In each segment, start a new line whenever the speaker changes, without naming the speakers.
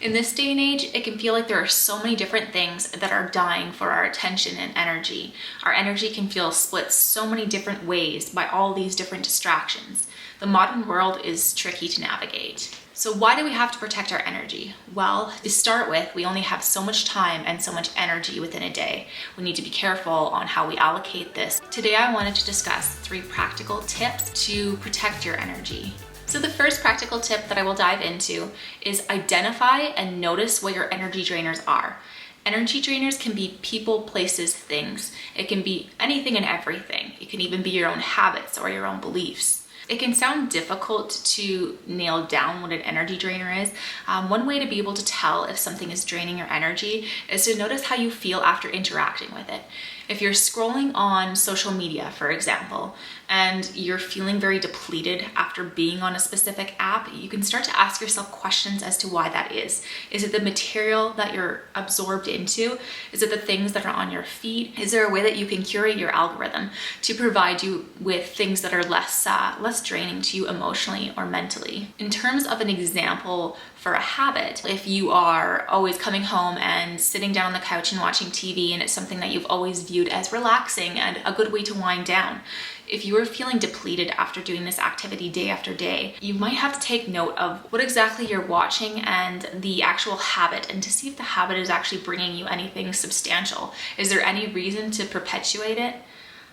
In this day and age, it can feel like there are so many different things that are dying for our attention and energy. Our energy can feel split so many different ways by all these different distractions. The modern world is tricky to navigate. So why do we have to protect our energy? Well, to start with, we only have so much time and so much energy within a day. We need to be careful on how we allocate this. Today, I wanted to discuss 3 practical tips to protect your energy. So the first practical tip that I will dive into is identify and notice what your energy drainers are. Energy drainers can be people, places, things. It can be anything and everything. It can even be your own habits or your own beliefs. It can sound difficult to nail down what an energy drainer is. One way to be able to tell if something is draining your energy is to notice how you feel after interacting with it. If you're scrolling on social media, for example, and you're feeling very depleted after being on a specific app, you can start to ask yourself questions as to why that is. Is it the material that you're absorbed into? Is it the things that are on your feed? Is there a way that you can curate your algorithm to provide you with things that are less draining to you emotionally or mentally? In terms of an example for a habit, if you are always coming home and sitting down on the couch and watching TV, and it's something that you've always viewed as relaxing and a good way to wind down, if you are feeling depleted after doing this activity day after day, you might have to take note of what exactly you're watching and the actual habit, and to see if the habit is actually bringing you anything substantial. Is there any reason to perpetuate it?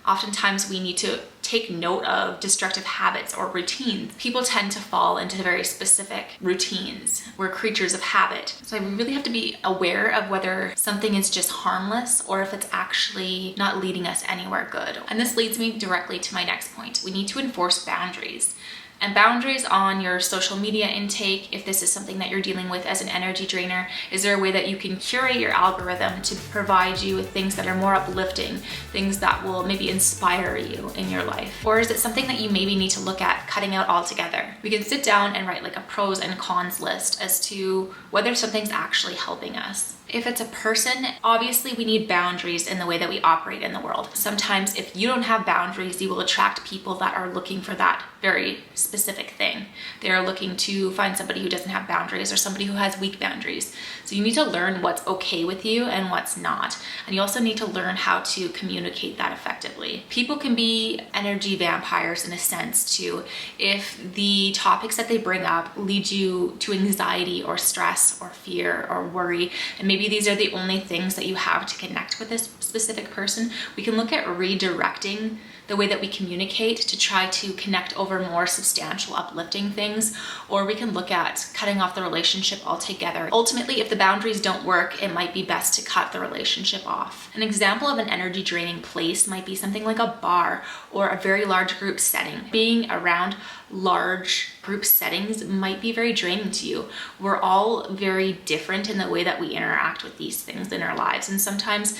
Oftentimes we need to take note of destructive habits or routines. People tend to fall into very specific routines. We're creatures of habit. So we really have to be aware of whether something is just harmless or if it's actually not leading us anywhere good. And this leads me directly to my next point. We need to enforce boundaries. And boundaries on your social media intake, if this is something that you're dealing with as an energy drainer. Is there a way that you can curate your algorithm to provide you with things that are more uplifting, things that will maybe inspire you in your life? Or is it something that you maybe need to look at cutting out altogether? We can sit down and write like a pros and cons list as to whether something's actually helping us. If it's a person, obviously we need boundaries in the way that we operate in the world. Sometimes if you don't have boundaries, you will attract people that are looking for that very specific thing. They are looking to find somebody who doesn't have boundaries or somebody who has weak boundaries. So you need to learn what's okay with you and what's not. And you also need to learn how to communicate that effectively. People can be energy vampires in a sense too. If the topics that they bring up lead you to anxiety or stress or fear or worry, and maybe these are the only things that you have to connect with this specific person, we can look at redirecting the way that we communicate to try to connect over more substantial, uplifting things, or we can look at cutting off the relationship altogether. Ultimately, if the boundaries don't work, it might be best to cut the relationship off. An example of an energy draining place might be something like a bar or a very large group setting. Being around large group settings might be very draining to you. We're all very different in the way that we interact with these things in our lives. And sometimes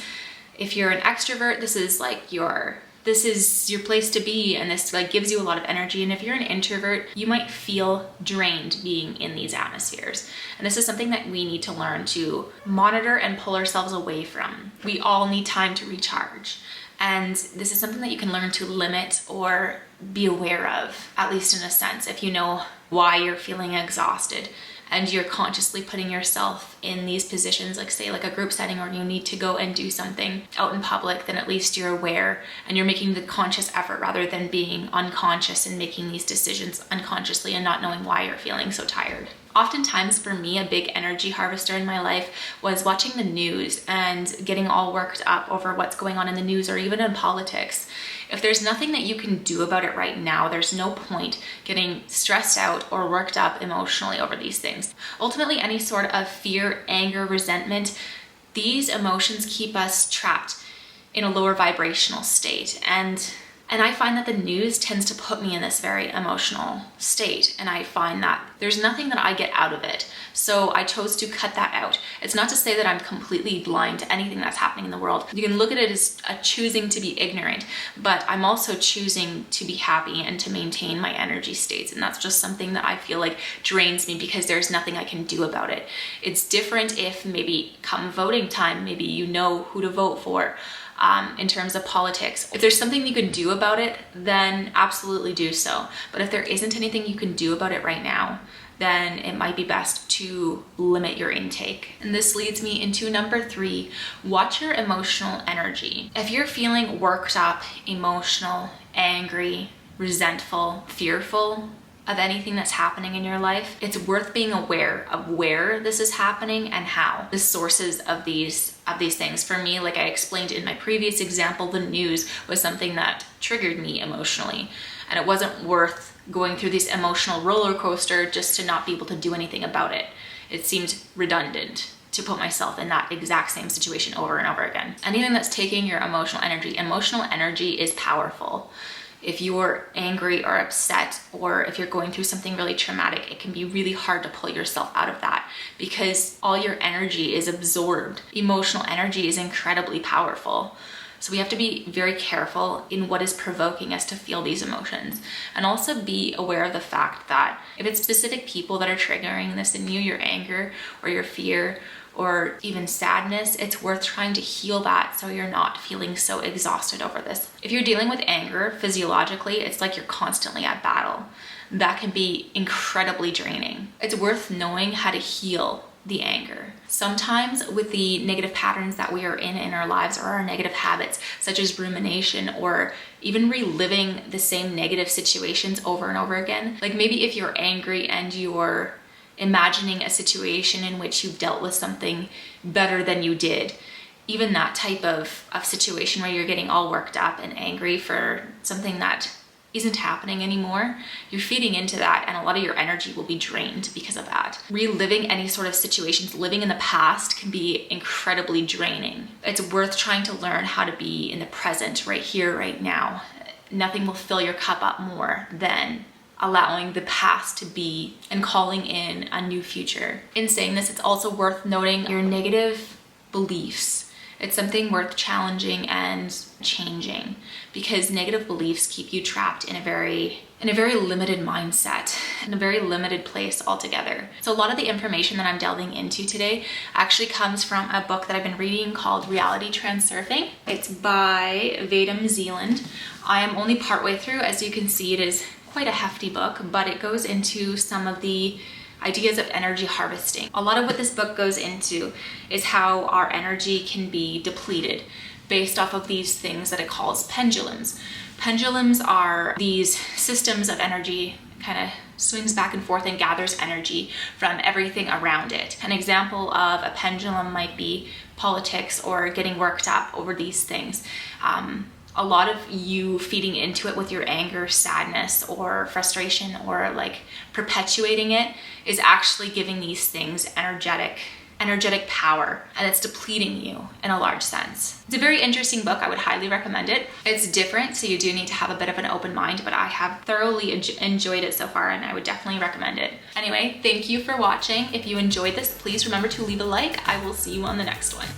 if you're an extrovert, this is your place to be, and this like gives you a lot of energy. And if you're an introvert, you might feel drained being in these atmospheres. And this is something that we need to learn to monitor and pull ourselves away from. We all need time to recharge. And this is something that you can learn to limit or be aware of, at least in a sense, if you know why you're feeling exhausted and you're consciously putting yourself in these positions, like say like a group setting, or you need to go and do something out in public, then at least you're aware and you're making the conscious effort rather than being unconscious and making these decisions unconsciously and not knowing why you're feeling so tired. Oftentimes for me, a big energy harvester in my life was watching the news and getting all worked up over what's going on in the news or even in politics. If there's nothing that you can do about it right now, there's no point getting stressed out or worked up emotionally over these things. Ultimately, any sort of fear, anger, resentment, these emotions keep us trapped in a lower vibrational state. And I find that the news tends to put me in this very emotional state, and I find that there's nothing that I get out of it. So I chose to cut that out. It's not to say that I'm completely blind to anything that's happening in the world. You can look at it as a choosing to be ignorant, but I'm also choosing to be happy and to maintain my energy states. And that's just something that I feel like drains me because there's nothing I can do about it. It's different if maybe come voting time, maybe you know who to vote for. In terms of politics. If there's something you can do about it, then absolutely do so. But if there isn't anything you can do about it right now, then it might be best to limit your intake. And this leads me into number 3, watch your emotional energy. If you're feeling worked up, emotional, angry, resentful, fearful of anything that's happening in your life, it's worth being aware of where this is happening and how, the sources of these things. For me, like I explained in my previous example, the news was something that triggered me emotionally, and it wasn't worth going through this emotional roller coaster just to not be able to do anything about it. It seemed redundant to put myself in that exact same situation over and over again. Anything that's taking your emotional energy is powerful. If you're angry or upset, or if you're going through something really traumatic, it can be really hard to pull yourself out of that because all your energy is absorbed. Emotional energy is incredibly powerful. So we have to be very careful in what is provoking us to feel these emotions, and also be aware of the fact that if it's specific people that are triggering this in you, your anger or your fear or even sadness, it's worth trying to heal that so you're not feeling so exhausted over this. If you're dealing with anger physiologically, it's like you're constantly at battle. That can be incredibly draining. It's worth knowing how to heal the anger. Sometimes with the negative patterns that we are in our lives, or our negative habits, such as rumination or even reliving the same negative situations over and over again. Like maybe if you're angry and you're imagining a situation in which you've dealt with something better than you did, even that type of situation where you're getting all worked up and angry for something that isn't happening anymore, you're feeding into that, and a lot of your energy will be drained because of that. Reliving any sort of situations, living in the past, can be incredibly draining. It's worth trying to learn how to be in the present, right here, right now. Nothing will fill your cup up more than allowing the past to be and calling in a new future. In saying this, it's also worth noting your negative beliefs. It's something worth challenging and changing, because negative beliefs keep you trapped in a very limited mindset, in a very limited place altogether. So a lot of the information that I'm delving into today actually comes from a book that I've been reading called Reality Transurfing. It's by Vadam Zealand. I am only partway through. As you can see, it is quite a hefty book, but it goes into some of the ideas of energy harvesting. A lot of what this book goes into is how our energy can be depleted based off of these things that it calls pendulums. Pendulums are these systems of energy, kind of swings back and forth and gathers energy from everything around it. An example of a pendulum might be politics or getting worked up over these things. A lot of you feeding into it with your anger, sadness, or frustration, or like perpetuating it, is actually giving these things energetic power, and it's depleting you in a large sense. It's a very interesting book. I would highly recommend it. It's different, so you do need to have a bit of an open mind, but I have thoroughly enjoyed it so far, and I would definitely recommend it. Anyway, thank you for watching. If you enjoyed this, please remember to leave a like. I will see you on the next one.